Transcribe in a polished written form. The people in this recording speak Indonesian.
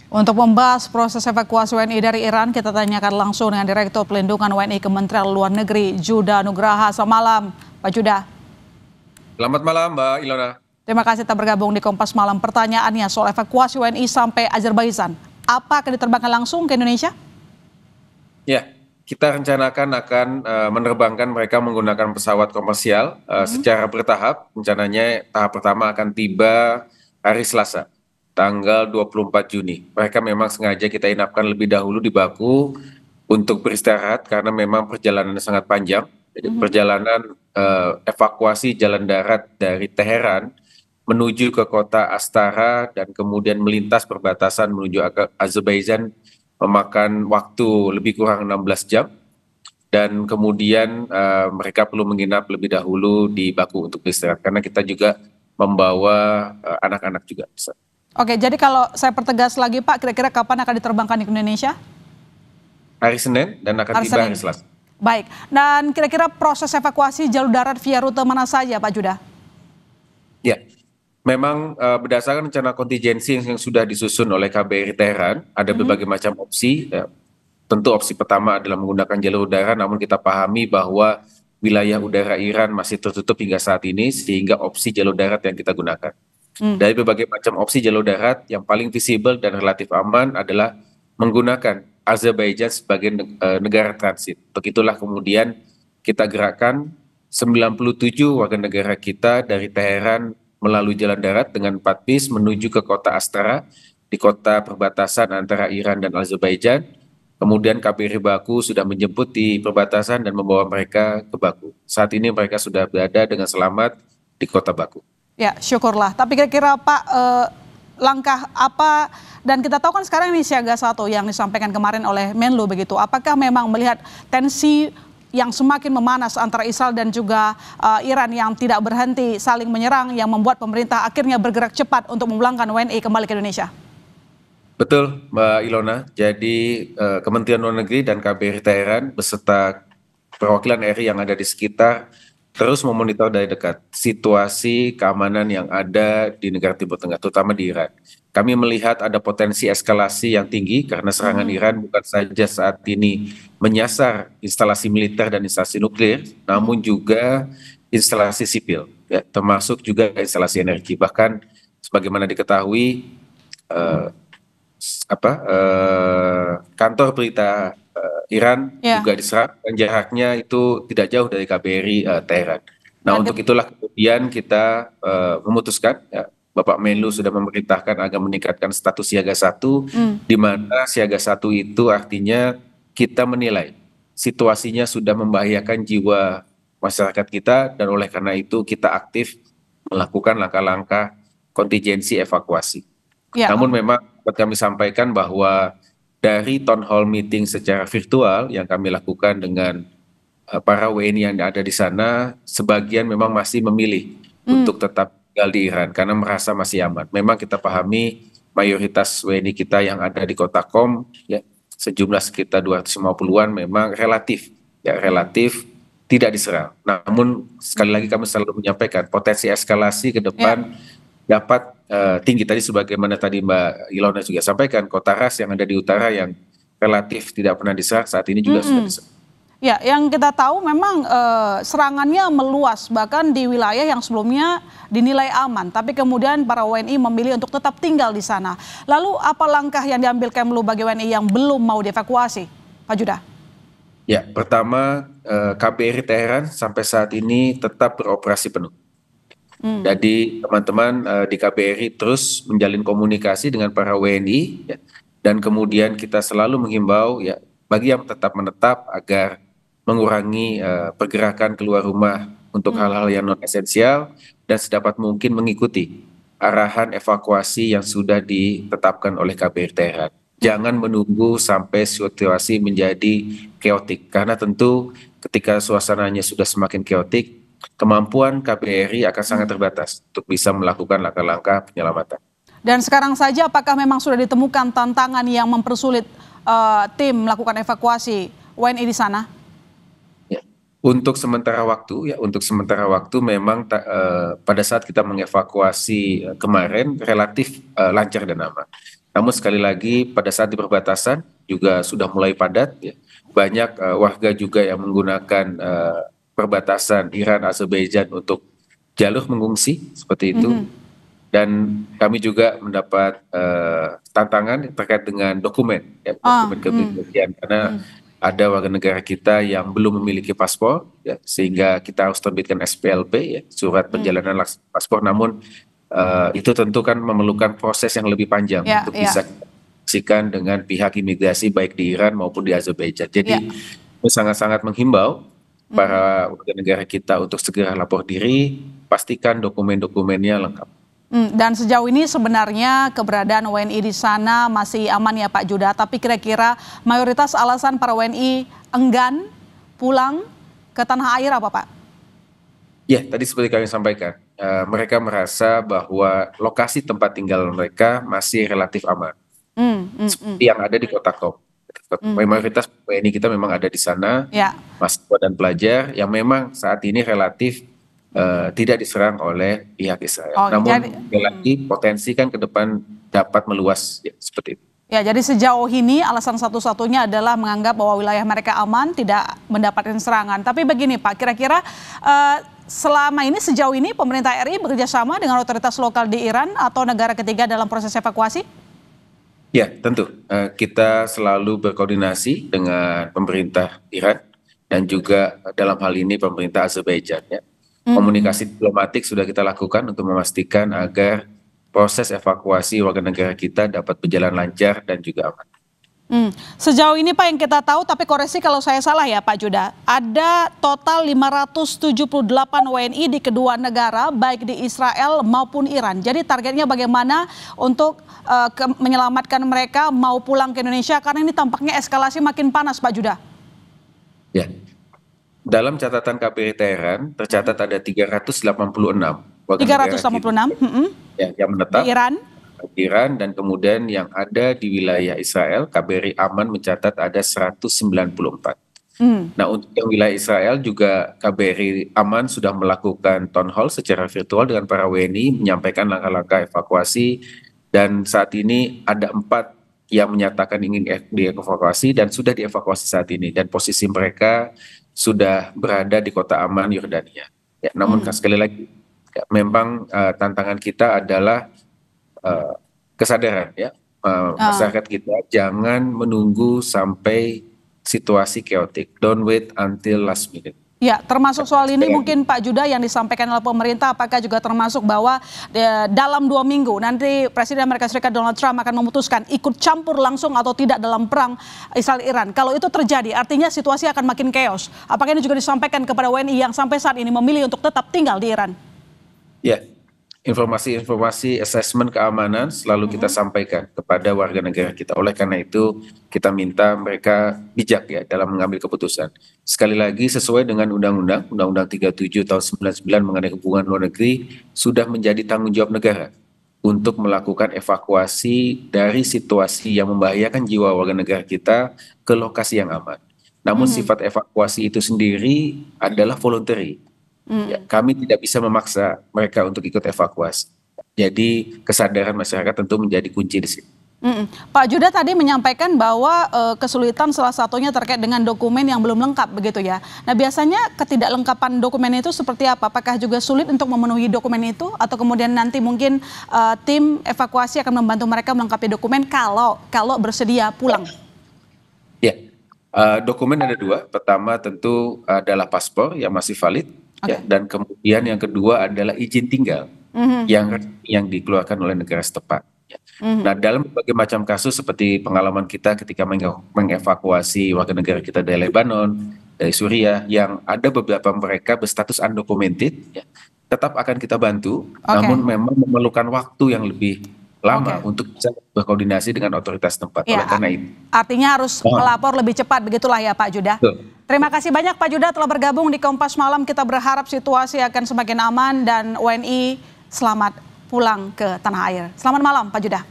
Untuk membahas proses evakuasi WNI dari Iran, kita tanyakan langsung dengan Direktur Pelindungan WNI Kementerian Luar Negeri, Juda Nugraha. Selamat malam, Pak Juda. Selamat malam, Mbak Ilona. Terima kasih telah bergabung di Kompas Malam. Pertanyaannya soal evakuasi WNI sampai Azerbaijan. Apa akan diterbangkan langsung ke Indonesia? Ya, kita rencanakan akan menerbangkan mereka menggunakan pesawat komersial secara bertahap. Rencananya tahap pertama akan tiba hari Selasa, tanggal 24 Juni. Mereka memang sengaja kita inapkan lebih dahulu di Baku untuk beristirahat karena memang perjalanannya sangat panjang. Jadi perjalanan evakuasi jalan darat dari Teheran menuju ke kota Astara dan kemudian melintas perbatasan menuju ke Azerbaijan memakan waktu lebih kurang 16 jam dan kemudian mereka perlu menginap lebih dahulu di Baku untuk beristirahat karena kita juga membawa anak-anak juga. Oke, jadi kalau saya pertegas lagi Pak, kira-kira kapan akan diterbangkan ke Indonesia? Hari Senin dan akan tiba hari Selasa. Baik, dan kira-kira proses evakuasi jalur darat via rute mana saja Pak Juda? Ya, memang berdasarkan rencana kontingensi yang sudah disusun oleh KBRI Teheran, ada berbagai macam opsi. Tentu opsi pertama adalah menggunakan jalur udara, namun kita pahami bahwa wilayah udara Iran masih tertutup hingga saat ini, sehingga opsi jalur darat yang kita gunakan. Dari berbagai macam opsi jalur darat, yang paling visible dan relatif aman adalah menggunakan Azerbaijan sebagai negara transit. Untuk itulah kemudian kita gerakkan 97 warga negara kita dari Teheran melalui jalan darat dengan 4 bis menuju ke kota Astara, di kota perbatasan antara Iran dan Azerbaijan. Kemudian KBRI Baku sudah menjemput di perbatasan dan membawa mereka ke Baku. Saat ini mereka sudah berada dengan selamat di kota Baku. Ya, syukurlah. Tapi kira-kira Pak, langkah apa, dan kita tahu kan sekarang ini siaga 1 yang disampaikan kemarin oleh Menlu begitu. Apakah memang melihat tensi yang semakin memanas antara Israel dan juga Iran yang tidak berhenti saling menyerang yang membuat pemerintah akhirnya bergerak cepat untuk memulangkan WNI kembali ke Indonesia? Betul, Mbak Ilona. Jadi Kementerian Luar Negeri dan KBRI Teheran beserta perwakilan RI yang ada di sekitar terus memonitor dari dekat situasi keamanan yang ada di negara Timur Tengah, terutama di Iran. Kami melihat ada potensi eskalasi yang tinggi karena serangan Iran bukan saja saat ini menyasar instalasi militer dan instalasi nuklir, namun juga instalasi sipil, ya, termasuk juga instalasi energi. Bahkan sebagaimana diketahui, kantor berita Iran juga diserang dan jaraknya itu tidak jauh dari KBRI Teheran. Nah, untuk itulah kemudian kita memutuskan, ya, Bapak Menlu sudah memerintahkan agar meningkatkan status siaga 1, di mana siaga 1 itu artinya kita menilai situasinya sudah membahayakan jiwa masyarakat kita dan oleh karena itu kita aktif melakukan langkah-langkah kontingensi evakuasi. Namun memang kami sampaikan bahwa dari town hall meeting secara virtual yang kami lakukan dengan para WNI yang ada di sana, sebagian memang masih memilih untuk tetap tinggal di Iran karena merasa masih aman. Memang kita pahami mayoritas WNI kita yang ada di kota Qom, ya, sejumlah sekitar 250-an memang relatif tidak diserang. Namun sekali lagi kami selalu menyampaikan potensi eskalasi ke depan dapat tinggi. Tadi sebagaimana tadi Mbak Ilona juga sampaikan, kota Ras yang ada di utara yang relatif tidak pernah diserang saat ini juga sudah diserang. Ya, yang kita tahu memang serangannya meluas bahkan di wilayah yang sebelumnya dinilai aman, tapi kemudian para WNI memilih untuk tetap tinggal di sana. Lalu apa langkah yang diambil Kemlu bagi WNI yang belum mau dievakuasi, Pak Juda? Ya, pertama KBRI Teheran sampai saat ini tetap beroperasi penuh. Jadi teman-teman di KBRI terus menjalin komunikasi dengan para WNI, ya, dan kemudian kita selalu menghimbau, ya, bagi yang tetap menetap agar mengurangi pergerakan keluar rumah untuk hal-hal yang non esensial dan sedapat mungkin mengikuti arahan evakuasi yang sudah ditetapkan oleh KBRI Teheran. Jangan menunggu sampai situasi menjadi keotik karena tentu ketika suasananya sudah semakin keotik, kemampuan KBRI akan sangat terbatas untuk bisa melakukan langkah-langkah penyelamatan. Dan sekarang saja apakah memang sudah ditemukan tantangan yang mempersulit tim melakukan evakuasi WNI di sana? Ya. Untuk sementara waktu memang pada saat kita mengevakuasi kemarin relatif lancar dan aman. Namun sekali lagi pada saat di perbatasan juga sudah mulai padat, ya. Banyak warga juga yang menggunakan perbatasan Iran Azerbaijan untuk jalur mengungsi seperti itu. Dan kami juga mendapat tantangan terkait dengan dokumen, ya, dokumen kepribadian, karena ada warga negara kita yang belum memiliki paspor, ya, sehingga kita harus terbitkan SPLP, ya, surat perjalanan paspor. Namun itu tentu kan memerlukan proses yang lebih panjang untuk bisa disaksikan dengan pihak imigrasi baik di Iran maupun di Azerbaijan. Jadi sangat-sangat menghimbau para warga negara kita untuk segera lapor diri, pastikan dokumen-dokumennya lengkap. Dan sejauh ini sebenarnya keberadaan WNI di sana masih aman ya Pak Judah, tapi kira-kira mayoritas alasan para WNI enggan pulang ke tanah air apa Pak? Ya, tadi seperti kami sampaikan, mereka merasa bahwa lokasi tempat tinggal mereka masih relatif aman, seperti yang ada di kota Qom. Mayoritas WNI kita memang ada di sana, mahasiswa dan pelajar yang memang saat ini relatif tidak diserang oleh pihak Israel. Namun lagi potensi kan ke depan dapat meluas, ya, seperti itu. Ya, jadi sejauh ini alasan satu-satunya adalah menganggap bahwa wilayah mereka aman, tidak mendapatkan serangan. Tapi begini Pak, kira-kira selama ini sejauh ini pemerintah RI bekerja sama dengan otoritas lokal di Iran atau negara ketiga dalam proses evakuasi? Ya, tentu. Kita selalu berkoordinasi dengan pemerintah Iran dan juga dalam hal ini pemerintah Azerbaijan, ya. Komunikasi diplomatik sudah kita lakukan untuk memastikan agar proses evakuasi warga negara kita dapat berjalan lancar dan juga aman. Sejauh ini Pak yang kita tahu, tapi koreksi kalau saya salah ya Pak Judah, ada total 578 WNI di kedua negara baik di Israel maupun Iran. Jadi targetnya bagaimana untuk menyelamatkan mereka mau pulang ke Indonesia, karena ini tampaknya eskalasi makin panas Pak Judah. Ya. Dalam catatan KBRI Teheran tercatat ada 386 warga negara yang menetap di Iran, dan kemudian yang ada di wilayah Israel, KBRI Aman mencatat ada 194. Nah, untuk yang wilayah Israel juga KBRI Aman sudah melakukan town hall secara virtual dengan para WNI, menyampaikan langkah-langkah evakuasi, dan saat ini ada 4 yang menyatakan ingin dievakuasi dan sudah dievakuasi saat ini, dan posisi mereka sudah berada di kota Aman, Yordania. Ya, namun sekali lagi, ya, memang tantangan kita adalah kesadaran, ya, masyarakat kita jangan menunggu sampai situasi chaotic. Don't wait until last minute. Ya, termasuk soal ini mungkin Pak Judah yang disampaikan oleh pemerintah, apakah juga termasuk bahwa dalam 2 minggu nanti Presiden Amerika Serikat Donald Trump akan memutuskan ikut campur langsung atau tidak dalam perang Israel-Iran. Kalau itu terjadi, artinya situasi akan makin chaos. Apakah ini juga disampaikan kepada WNI yang sampai saat ini memilih untuk tetap tinggal di Iran? Ya, informasi-informasi asesmen keamanan selalu kita sampaikan kepada warga negara kita. Oleh karena itu kita minta mereka bijak, ya, dalam mengambil keputusan. Sekali lagi sesuai dengan Undang-Undang 37 tahun 99 mengenai hubungan luar negeri, sudah menjadi tanggung jawab negara untuk melakukan evakuasi dari situasi yang membahayakan jiwa warga negara kita ke lokasi yang aman. Namun sifat evakuasi itu sendiri adalah voluntary. Ya, kami tidak bisa memaksa mereka untuk ikut evakuasi. Jadi kesadaran masyarakat tentu menjadi kunci di sini. Pak Judah tadi menyampaikan bahwa kesulitan salah satunya terkait dengan dokumen yang belum lengkap begitu ya. Nah, biasanya ketidaklengkapan dokumen itu seperti apa? Apakah juga sulit untuk memenuhi dokumen itu, atau kemudian nanti mungkin tim evakuasi akan membantu mereka melengkapi dokumen kalau bersedia pulang? Ya, dokumen ada 2. Pertama tentu adalah paspor yang masih valid. Ya, dan kemudian yang kedua adalah izin tinggal yang dikeluarkan oleh negara setempat. Ya. Nah, dalam berbagai macam kasus seperti pengalaman kita ketika mengevakuasi warga negara kita dari Lebanon, dari Suriah, yang ada beberapa mereka berstatus undocumented, ya, tetap akan kita bantu, namun memang memerlukan waktu yang lebih lama untuk bisa berkoordinasi dengan otoritas tempat. Ya, oleh karena itu, artinya harus melapor lebih cepat, begitulah ya Pak Judah. Terima kasih banyak Pak Judah telah bergabung di Kompas Malam. Kita berharap situasi akan semakin aman dan WNI selamat pulang ke tanah air. Selamat malam Pak Judah.